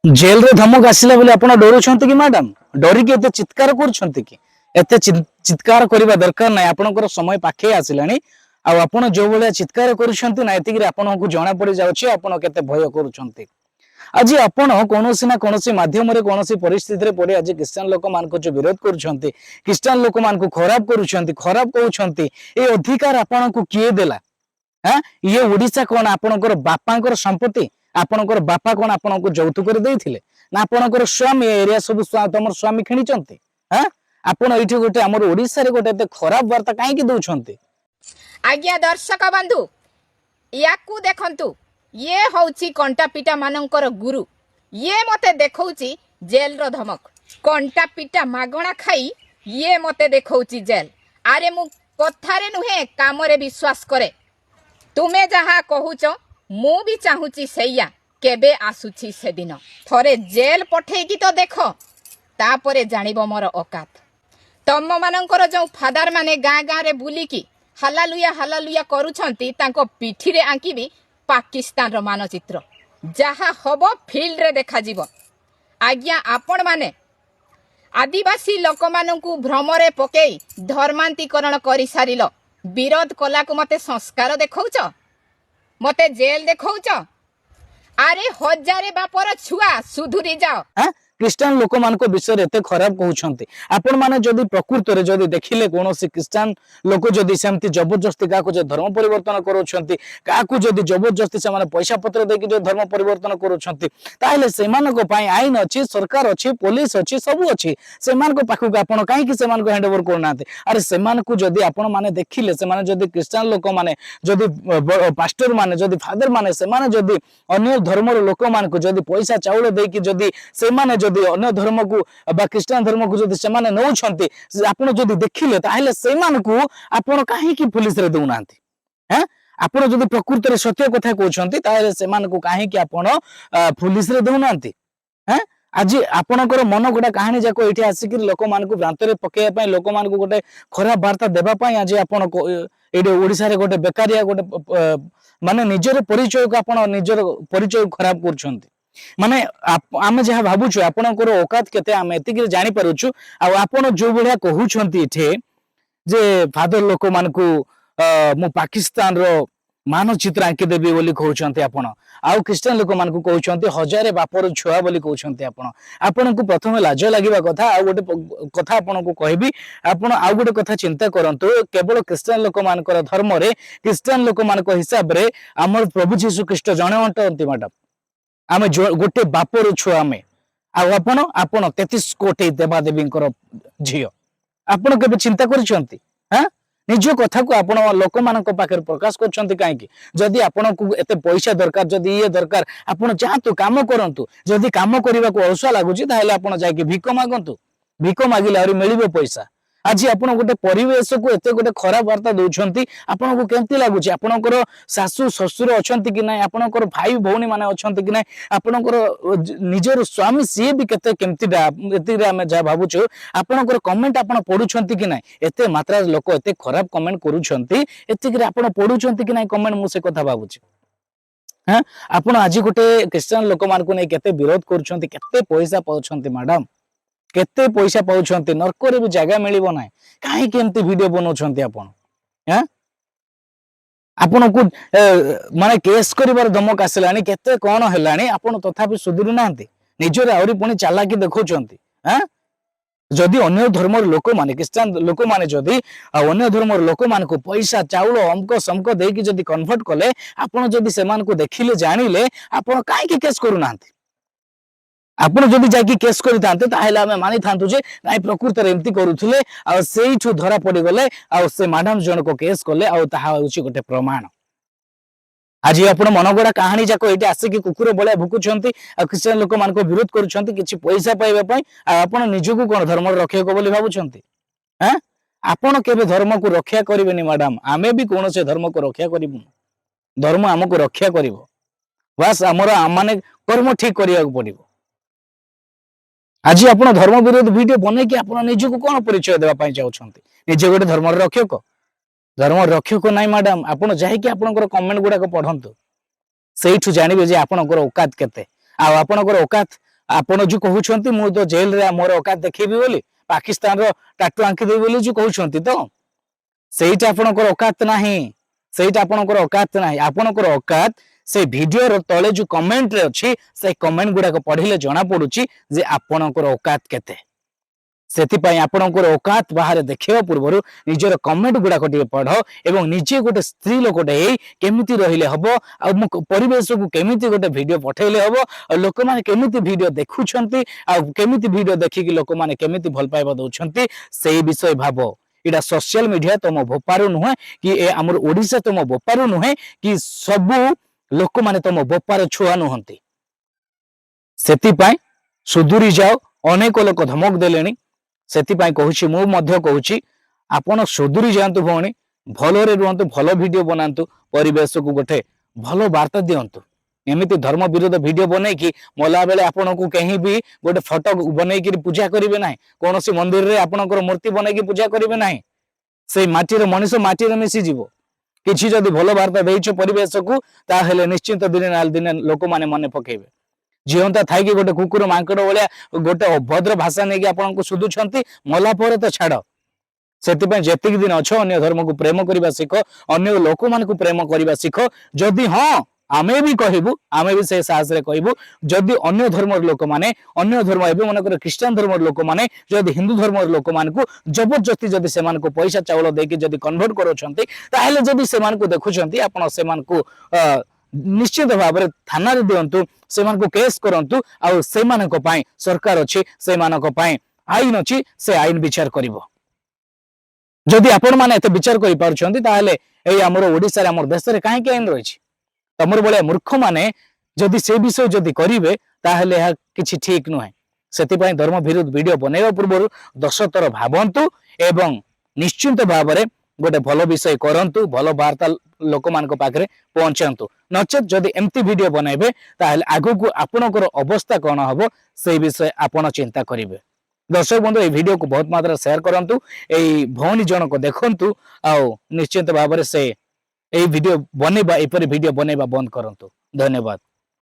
Jail रे धमक आसिला बोले आपण डरुछंती कि मैडम डरी के एते चित्कार करूछंती कि एते चित्कार करिबा दरकार नै आपनकर समय पाखे आसिलानी आ आपण जो बोले चित्कार करूछंती ना एतिक रे आपण को जणा पड़ी जाउछि आपण केते भय करूछंती आज आपण कोनोसी ना कोनोसी माध्यम रे कोनोसी परिस्थिति रे पड़े आज क्रिश्चियन लोक मान को जो विरोध करूछंती क्रिश्चियन लोक मान को खराब करूछंती खराब कहउछंती ए अधिकार आपण को किए देला हां ये ओडिसा कोन आपनकर बापांकर संपत्ति आपनकर बापा कोन आपन को यौतुक रे देथिले ना आपनकर स्वामी एरिया सब तमर स्वामी खिनिचंती हां आपण एठी गोटे हमर ओडिसा रे गोटे खराब वार्ता काहे कि दउछंती। आज्ञा दर्शक बंधु याकू देखंतु ये होउची कंटापिटा मानंकर गुरु ये मते देखौची जेल रो धमक कंटापिटा मागणा खाई ये मते देखौची जेल आरे मु कथारे नुहे काम रे विश्वास करे तुमे जहा कहूच मु भी चाहूची सैया केबे आसुची से दिन थरे जेल पठे की तो देखो तापरे जानिबो मोर औकात तम मानंकर जो फादर माने गाँ गाँ रे बुली की हालालुया करूछंती तांको पिठी रे आंकीबी पाकिस्तान रो मानचित्र जहा हबो फील्ड रे देखा जीवो आज्ञा आपण माने आदिवासी लोक मानंकु भ्रमरे पकेई धर्मांतीकरण करि सारिलो विरोध कला को मते संस्कार देखौच मते जेल देखौच अरे हजारे बापर छुआ सुधुरी जाओ हां क्रिश्चियन लोक मान को विषय एते खराब कहउछंती आपण माने जदी प्रकृत रे जदी देखिले कोनोसी क्रिश्चियन लोक जदी सेमती जबरदस्ती का को जे धर्म परिवर्तन करूछंती का को जदी जबरदस्ती से माने पैसा पत्र देकी जो धर्म परिवर्तन करूछंती ताले सेमान को पई आईन अछि सरकार अछि पुलिस अछि सब अछि सेमान को पाखु को आपण काहे कि सेमान को हैंडओवर करनाते अरे सेमान को जदी आपण माने देखिले से माने जदी क्रिश्चियन लोक माने जदी पास्टर माने जदी फादर माने से माने जदी अन्य धर्म रो लोक मान को जदी पैसा चाउल देकी जदी से माने जदी अन्य धर्म को बा क्रिश्चियन धर्म को जदी से माने नउछंती आपण जदी देखिले ताहेले सेमान को आपण काहे कि पुलिस रे दउनांती हैं आपण जदी प्रकृत रे सत्य कथा कहउछंती ताहेले सेमान को काहे कि आपण पुलिस रे दउनांती हैं आज आपणकर मन गोटा कहानी जाको एठी आसी कि लोक मान को भ्रांत रे पकेया पई लोक मान को गोटे खराब वार्ता देबा पई आज आपण एडे ओडिसा रे गोटे बेकारिया गोटे माने निजर परिचय को आपण निजर परिचय खराब करछंती माने आमे जहा भाबुछु आपणकर औकात केते आमे एतिक जानि पारुछु आ आपण जो बढिया कहउछंती एठे जे फादर लोक मान को मु पाकिस्तान रो मानचित्र आंकी देबी बोली कहउछंती आपण आउ क्रिश्चियन लोक मान को कहउछंती हजारे बापर छुआ बोली कहउछंती आपण आपण को प्रथम लाज लागिबा कथा आ गोटे कथा आपण को कहबी आपण आ गोटे कथा चिंता करंतु केवल क्रिश्चियन लोक मान कर धर्म रे क्रिश्चियन लोक मान को हिसाब रे हमर प्रभु यीशु ख्रीष्ट जणे अंतंती मैडम आमे गोटे बापर छुआ आमे आपण 33 कोटी देवा देवींकर झियो आपण केबे चिंता करछंती हां निज कथा को आपण लोक मानक पाखर प्रकाश करछंती काहे कि जदी आपण को एते पैसा दरकार जदी ये दरकार आपण चाहतु काम करंतु जदी काम करबा को अलसा लागुची ताहेले आपण जाय कि भिक मागंतु भिक मागिले आरि मिलिबो पैसा आज आपण गोटे परिवेश को एते गोटे खराब वार्ता दउछंती आपण को केमती लागुची आपणकर सासु ससुर अछंती कि नै आपणकर भाई भौणी माने अछंती कि नै आपणकर निजर स्वामी सी भी केते केमती एते रे हम जा भाबुछु आपणकर कमेंट आपण पढुछंती कि नै एते मात्रा लोक एते खराब कमेंट करूछंती एते कि आपण पढुछंती कि नै कमेंट मु से कथा भाबुछु हां आपण आज गोटे क्रिश्चियन लोक मान को नै केते विरोध करूछंती केते पैसा पाउछंती मैडम केते पैसा पाउछंती नरक रे भी जगह मिलिबो नै काहे केमती वीडियो बनौछंती आपण हैं आपण को माने केस करिवार धमक आसलानी केते कोन हेलानी आपण तथापि सुधुरु नांती निजरे आउरी पुनी चालाकी देखौछंती हैं जदि अन्य धर्मर लोक माने क्रिश्चियन लोक माने जदि अन्य धर्मर लोक मान को पैसा चाउल अमक समक देकी जदि कन्वर्ट कले आपण जदि सेमान को देखिले जानिले आपण काहे के केस करू नांती आपण जदि जाकी केस करि तांते ताहेला हमें मानि थांतु जे नाइ प्रकृत रे एम्ति करूथले आ सेइठु धरा पड़ी गले आ से मैडम जन को केस कले आ ताहा होची गोटे प्रमाण आज आपण मनगोड़ा कहानी जाको एटी आसे कि कुकुर बळे भुकुछंती आ क्रिश्चियन लोक मान को विरोध करूछंती किछि पैसा पाइबा पई आ आपण निजको कोन धर्म रक्षा को बोली भाबुछंती हैं आपण केबे धर्म को रक्षा करिवेनी मैडम आमे भी कोन से धर्म को रक्षा करिबु धर्म हमको रक्षा करिवो बस हमरा माने कर्म ठीक करिया पड़िबो आज आपण धर्म विरोध वीडियो बने कि आपण निजको कोन परिचय देबा पई चाहउछंती निजे गोटे धर्म रक्षक नाइ मैडम आपण जाहि कि आपनकर कमेंट गुडा को पढंतु सेइठु जानिबे जे आपनकर औकात केते आ आपनकर औकात ଆପଣ ଯୋଉ କହୁଛନ୍ତି ମୁଁ ତ ଜେଲରେ ମୋର औକାତ ଦେଖେଇବି ବୋଲି ପାକିସ୍ତାନର ଟାଟୁ ଆଙ୍କିଦେବି ବୋଲି ଯୋଉ କହୁଛନ୍ତି ତ ସେଇଟା ଆପଣଙ୍କର औକାତ ନାହିଁ। ସେଇଟା ଆପଣଙ୍କର औକାତ ନାହିଁ। ଆପଣଙ୍କର ਔକାତ ସେ ଭିଡିଓର ତଳେ ଯୋଉ କମେଣ୍ଟରେ ଅଛି ସେ କମେଣ୍ଟ ଗୁଡାକ ପଢିଲେ ଜଣା ପଡୁଛି ଯେ ଆପଣଙ୍କର औକାତ କେତେ। ସେଥିପାଇଁ ଆପଣଙ୍କର औକାତ ବାହାରେ ଦେଖିବା ପୂର୍ବରୁ ନିଜର କମେଣ୍ଟ ଗୁଡାକ ଟିକେ ପଢ ଏବଂ ନିଜେ ଗୋଟେ ସ୍ତ୍ରୀ ଲୋକଟେ ହେଇ କେମିତି ରହିଲେ ହବ ଆଉ ମୁଁ ପରିବେଶକୁ କେମିତି ଗୋଟେ ଭିଡିଓ ପଠେଇଲେ ହବ ଆଉ ଲୋକମାନେ କେମିତି ଭିଡିଓ ଦେଖୁଛନ୍ତି ଆଉ କେମିତି ଭିଡିଓ ଦେଖିକି ଲୋକମାନେ କେମିତି ଭଲ ପାଇବା ଦଉଛନ୍ତି ସେଇ ବିଷୟ ଭାବ। ଏଇଟା ସୋସିଆଲ ମିଡିଆ ତମ ବୋପାରୁ ନୁହେଁ କି ଏ ଆମର ଓଡିଶା ତମ ବୋପାରୁ ନୁହେଁ କି ସବୁ ଲୋକମାନେ ତମ ବୋପାର ଛୁଆ ନୁହନ୍ତି। ସେଥିପାଇଁ ସୁଧୁରି ଯାଅ। ଅନେକ ଲୋକ ଧମକ ଦେଲେଣି। ସେଥିପାଇଁ କହୁଛି ମୁଁ ମଧ୍ୟ କହୁଛି ଆପଣ ସୁଧୁରି ଯାଆନ୍ତୁ ଭଉଣୀ। ଭଲରେ ରୁହନ୍ତୁ, ଭଲ ଭିଡିଓ ବନାନ୍ତୁ, ପରିବେଶକୁ ଗୋଟେ ଭଲ ବାର୍ତ୍ତା ଦିଅନ୍ତୁ। ଏମିତି ଧର୍ମ ବିରୋଧ ଭିଡିଓ ବନେଇକି ମଲା ବେଳେ ଆପଣଙ୍କୁ କେହି ବି ଗୋଟେ ଫଟୋ ବନେଇକି ପୂଜା କରିବେ ନାହିଁ। କୌଣସି ମନ୍ଦିରରେ ଆପଣଙ୍କର ମୂର୍ତ୍ତି ବନେଇକି ପୂଜା କରିବେ ନାହିଁ। ସେଇ ମାଟିରେ ମଣିଷ ମାଟିରେ ମିଶିଯିବ। କିଛି ଯଦି ଭଲ ବାର୍ତ୍ତା ଦେଇଛ ପରିବେଶକୁ ତାହେଲେ ନିଶ୍ଚିନ୍ତ ଦିନେ ନା ଦିନେ ଲୋକମାନେ ମନେ ପକେଇବେ। ଜିଅନ୍ତା ଥାଇକି ଗୋଟେ କୁକୁର ମାଙ୍କଡ ଭଳିଆ ଗୋଟେ ଅଭଦ୍ର ଭାଷା ନେଇକି ଆପଣଙ୍କୁ ଶୋଧୁଛନ୍ତି, ମଲା ପରେ ତ ଛାଡ। ସେଥିପାଇଁ ଯେତିକି ଦିନ ଅଛ ଅନ୍ୟ ଧର୍ମକୁ ପ୍ରେମ କରିବା ଶିଖ, ଅନ୍ୟ ଲୋକମାନଙ୍କୁ ପ୍ରେମ କରିବା ଶିଖ। ଯଦି ହଁ ଆମେ ବି କହିବୁ, ଆମେ ବି ସେ ସାହସରେ କହିବୁ ଯଦି ଅନ୍ୟ ଧର୍ମର ଲୋକମାନେ ଅନ୍ୟ ଧର୍ମ ଏବେ ମନେକର ଖ୍ରୀଷ୍ଟିଆନ ଧର୍ମର ଲୋକମାନେ ଯଦି ହିନ୍ଦୁ ଧର୍ମର ଲୋକମାନଙ୍କୁ ଜବରଦସ୍ତି ଯଦି ସେମାନଙ୍କୁ ପଇସା ଚାଉଳ ଦେଇକି ଯଦି କନଭର୍ଟ କରୁଛନ୍ତି ତାହେଲେ ଯଦି ସେମାନଙ୍କୁ ଦେଖୁଛନ୍ତି ଆପଣ ସେମାନଙ୍କୁ ନିଶ୍ଚିତ ଭାବରେ ଥାନାରେ ଦିଅନ୍ତୁ, ସେମାନଙ୍କୁ କେସ୍ କରନ୍ତୁ ଆଉ ସେମାନଙ୍କ ପାଇଁ ସରକାର ଅଛି, ସେମାନଙ୍କ ପାଇଁ ଆଇନ ଅଛି, ସେ ଆଇନ ବିଚାର କରିବ। ଯଦି ଆପଣମାନେ ଏତେ ବିଚାର କରିପାରୁଛନ୍ତି ତାହେଲେ ଏଇ ଆମର ଓଡିଶାରେ ଆମର ଦେଶରେ କାହିଁକି ଆଇନ ରହିଛି? ତମର ଭଳିଆ ମୂର୍ଖମାନେ ଯଦି ସେ ବିଷୟ ଯଦି କରିବେ ତାହେଲେ ଏହା କିଛି ଠିକ ନୁହେଁ। ସେଥିପାଇଁ ଧର୍ମ ବିରୋଧ ଭିଡିଓ ବନେଇବା ପୂର୍ବରୁ 10 ଥର ଭାବନ୍ତୁ ଏବଂ ନିଶ୍ଚିନ୍ତ ଭାବରେ ଗୋଟେ ଭଲ ବିଷୟ କରନ୍ତୁ, ଭଲ ବାର୍ତ୍ତା ଲୋକମାନଙ୍କ ପାଖରେ ପହଞ୍ଚାନ୍ତୁ। ନଚେତ ଯଦି ଏମିତି ଭିଡିଓ ବନେଇବେ ତାହେଲେ ଆଗକୁ ଆପଣଙ୍କର ଅବସ୍ଥା କଣ ହବ ସେଇ ବିଷୟ ଆପଣ ଚିନ୍ତା କରିବେ। ଦର୍ଶକ ବନ୍ଧୁ এই ଭିଡିଓକୁ ବହୁତ ମାତ୍ରାରେ ସେୟାର କରନ୍ତୁ। ଏଇ ଭଉଣୀ ଜଣକ ଦେଖନ୍ତୁ ଆଉ ନିଶ୍ଚିତ ଭାବରେ ସେ এই ଭିଡିଓ ବନେଇବା ଏପରି ଭିଡିଓ ବନେଇବା ବନ୍ଦ କରନ୍ତୁ। ଧନ୍ୟବାଦ।